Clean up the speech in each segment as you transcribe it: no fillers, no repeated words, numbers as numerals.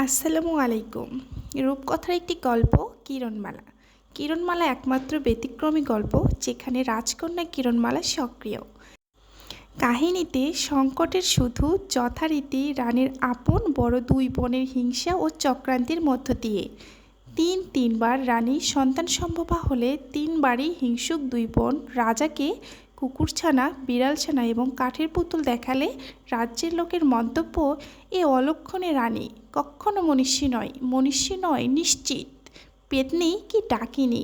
আসসালামু আলাইকুম। রূপকথার একটি গল্প কিরণমালা। কিরণমালা একমাত্র ব্যতিক্রমী গল্প যেখানে রাজকন্যা কিরণমালা সক্রিয়। কাহিনীতে সংকটের শুধু যথারীতি রানীর আপন বড় দুই বোনের হিংসা ও চক্রান্তের মধ্য দিয়ে তিনবার রানী সন্তান সম্ভবা হলে তিনবারই হিংসুক দুই বোন রাজাকে কুকুরছানা, বিড়ালছানা এবং কাঠের পুতুল দেখালে রাজ্যের লোকের মন্তব্য, এ অলক্ষণে রানী, কখনো মনীষী নয় নিশ্চিত, পেতনি কি ডাকিনি।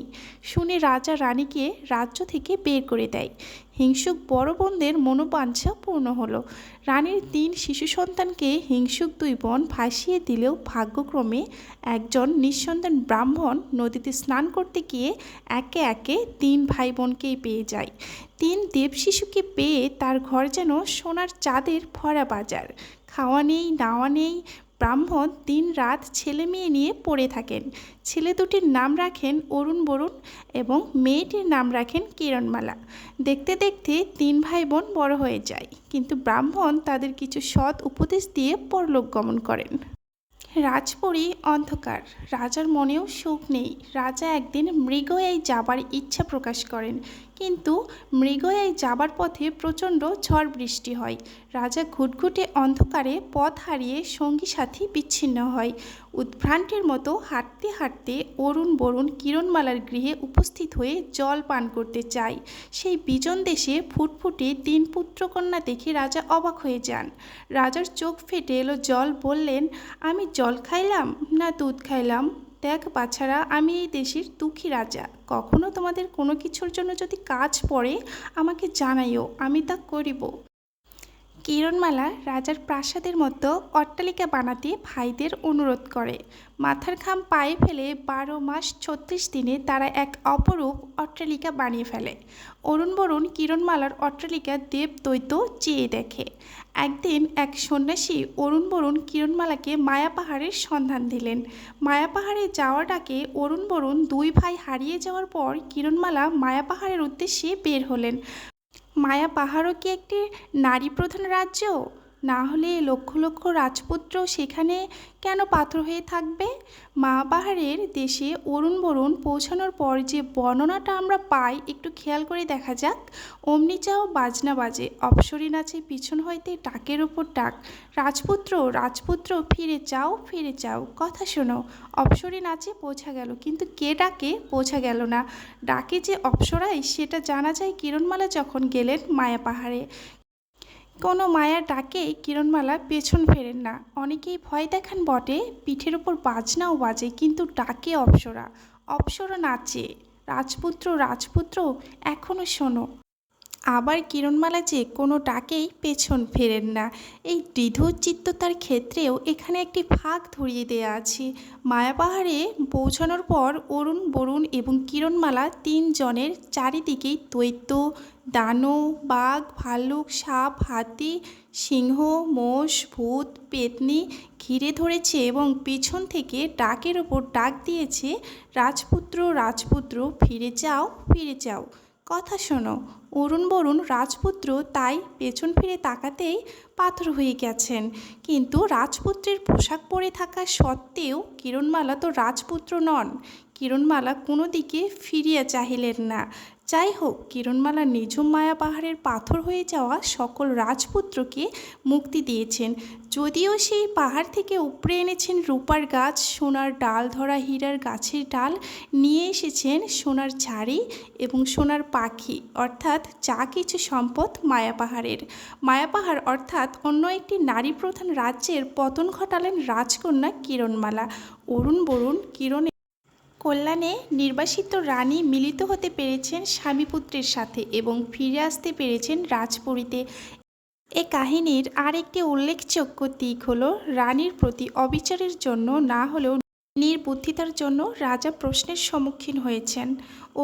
শুনে রাজা রানীকে রাজ্য থেকে বের করে দেয়। হিংসুক বড় বোনদের মনোবাঞ্ছা পূর্ণ হলো। রানীর 3 শিশু সন্তানকে হিংসুক দুই বোন ভাসিয়ে দিলেও ভাগ্যক্রমে একজন নিঃসন্তান ব্রাহ্মণ নদীতে স্নান করতে গিয়ে একে একে 3 ভাই বোনকেই পেয়ে যায়। 3 দেব শিশুকে পেয়ে তার ঘর যেন সোনার চাঁদের ভরা বাজার। খাওয়া নেই, নাওয়া নেই। ব্রাহ্মণ দিন রাত ছেলে মেয়ে নিয়ে পড়ে থাকেন। ছেলে দুটির নাম রাখেন অরুণ বরুণ এবং মেয়েটির নাম রাখেন কিরণমালা। দেখতে দেখতে 3 ভাই বোন বড় হয়ে যায়, কিন্তু ব্রাহ্মণ তাদের কিছু সৎ উপদেশ দিয়ে পরলোক গমন করেন। রাজপুরী অন্ধকার, রাজার মনেও সুখ নেই। রাজা একদিন মৃগয়ায় যাবার ইচ্ছা প্রকাশ করেন, কিন্তু মৃগয়ায় যাবার পথে প্রচণ্ড ঝড় বৃষ্টি হয়। রাজা ঘুটঘুটে অন্ধকারে পথ হারিয়ে সঙ্গী সাথী বিচ্ছিন্ন হয়। উদ্ভ্রান্তের মতো হাঁটতে হাঁটতে অরুণ বরুণ কিরণমালার গৃহে উপস্থিত হয়ে জল পান করতে চায়। সেই বিজন দেশে ফুটফুটে 3 পুত্রকন্যা দেখে রাজা অবাক হয়ে যান। রাজার চোখ ফেটে এলো জল। বললেন, আমি জল খাইলাম না দুধ খাইলাম? দেখ বাছারা, আমি এই দেশের দুঃখী রাজা। কখনো তোমাদের কোনো কিছুর জন্য যদি কাজ পড়ে আমাকে জানাইও, আমি তা করিব। কিরণমালা রাজার প্রাসাদের মতো অট্টালিকা বানাতে ভাইদের অনুরোধ করে। মাথার ঘাম পায়ে ফেলে 12 মাস 36 দিনে তারা এক অপরূপ অট্টালিকা বানিয়ে ফেলে। অরুণ বরুণ কিরণমালার অট্টালিকা দেবদৈত্য চেয়ে দেখে। একদিন এক সন্ন্যাসী অরুণ বরুণ কিরণমালাকে মায়া পাহাড়ের সন্ধান দিলেন। মায়া পাহাড়ে যাওয়ার ডাকে অরুণ বরুণ 2 ভাই হারিয়ে যাওয়ার পর কিরণমালা মায়া পাহাড়ের উদ্দেশ্যে বের হলেন। মায়া পাহাড়ও কি একটি নারী প্রধান রাজ্য? না হলে লক্ষ লক্ষ রাজপুত্র সেখানে কেন পাথর হয়ে থাকবে? মায়া পাহাড়ের দেশে অরুণ বরুণ পৌঁছানোর পর যে বর্ণনাটা আমরা পাই একটু খেয়াল করে দেখা যাক। অমনি চাও বাজনা বাজে, অপ্সরী নাচে পিছন হইতে ডাকের ওপর ডাক, রাজপুত্র রাজপুত্র ফিরে চাও ফিরে চাও, কথা শোনো। অপ্সরী নাচে বোঝা গেল, কিন্তু কে ডাকে বোঝা গেল না। ডাকে যে অপ্সরাই সেটা জানা যায় কিরণমালা যখন গেলেন মায়া পাহাড়ে। কোনো মায়ার ডাকে কিরণমালা পেছন ফেরেন না। অনেকেই ভয় দেখান বটে, পিঠের ওপর বাজনাও বাজে, কিন্তু ডাকে অপ্সরা, অপ্সরা নাচে। রাজপুত্র রাজপুত্র এখনো শোনো। আবার কিরণমালা যে কোনো ডাকেই পেছন ফেরেন না। এই দৃঢ়চিত্ততার ক্ষেত্রেও এখানে একটি ভাগ ধরিয়ে দেয়া আছে। মায়া পাহাড়ে পৌঁছানোর পর অরুণ বরুণ এবং কিরণমালা 3 জনের চারিদিকেই দৈত্য, দানব, বাঘ, ভাল্লুক, সাপ, হাতি, সিংহ, মোষ, ভূত, পেতনি ঘিরে ধরেছে এবং পিছন থেকে ডাকের ওপর ডাক দিয়েছে, রাজপুত্র রাজপুত্র ফিরে যাও ফিরে যাও, কথা শোনো। অরুণ বরুণ রাজপুত্র তাই পেছন ফিরে তাকাতেই পাথর হয়ে গেছেন। কিন্তু রাজপুত্রের পোশাক পরে থাকা সত্ত্বেও কিরণমালা তো রাজপুত্র নন। কিরণমালা কোনো দিকে ফিরিয়া চাহিলেন না। যাই হোক, কিরণমালা নিঝুম মায়া পাহাড়ের পাথর হয়ে যাওয়া সকল রাজপুত্রকে মুক্তি দিয়েছেন। যদিও সেই পাহাড় থেকে উপড়ে এনেছেন রূপার গাছ, সোনার ডাল ধরা হীরার গাছের ডাল, নিয়ে এসেছেন সোনার ঝাড়ি এবং সোনার পাখি, অর্থাৎ যা কিছু সম্পদ মায়া পাহাড়ের। মায়া পাহাড় অর্থাৎ অন্য একটি নারী প্রধান রাজ্যের পতন ঘটালেন রাজকন্যা কিরণমালা। অরুণ বরুণ কিরণের কল্যাণে নির্বাসিত রানী মিলিত হতে পেরেছেন স্বামীপুত্রের সাথে এবং ফিরে আসতে পেরেছেন রাজপুরীতে। এ কাহিনীর আরেকটি উল্লেখযোগ্য দিক হলো রানীর প্রতি অবিচারের জন্য না হলেও নির্বুদ্ধিতার জন্য রাজা প্রশ্নের সম্মুখীন হয়েছেন।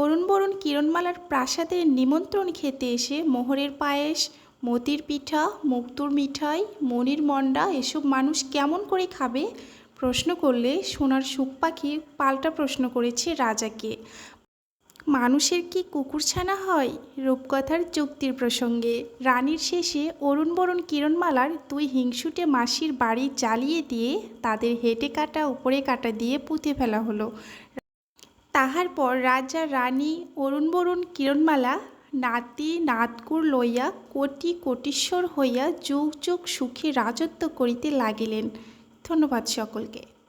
অরুণ বরুণ কিরণমালার প্রাসাদের নিমন্ত্রণ খেতে এসে মোহরের পায়েস, মতির পিঠা, মুক্তুর মিঠাই, মনির মন্ডা এসব মানুষ কেমন করে খাবে প্রশ্ন করলে সোনার সুখ পাখি পাল্টা প্রশ্ন করেছে রাজাকে। মানুষের কি কুকুরছানা হয়? রূপকথার যুক্তির প্রসঙ্গে রানীর শেষে অরুণ বরুণ কিরণমালার দুই হিংসুটে মাসির বাড়ি জ্বালিয়ে দিয়ে তাদের হেঁটে কাটা উপরে কাটা দিয়ে পুঁতে ফেলা হলো। তাহার পর রাজা রানী অরুণ বরুণ কিরণমালা নাতি নাতকুর লইয়া কোটি কোটীশ্বর হইয়া যুগ যুগ সুখে রাজত্ব করিতে লাগিলেন। ধন্যবাদ সকলকে।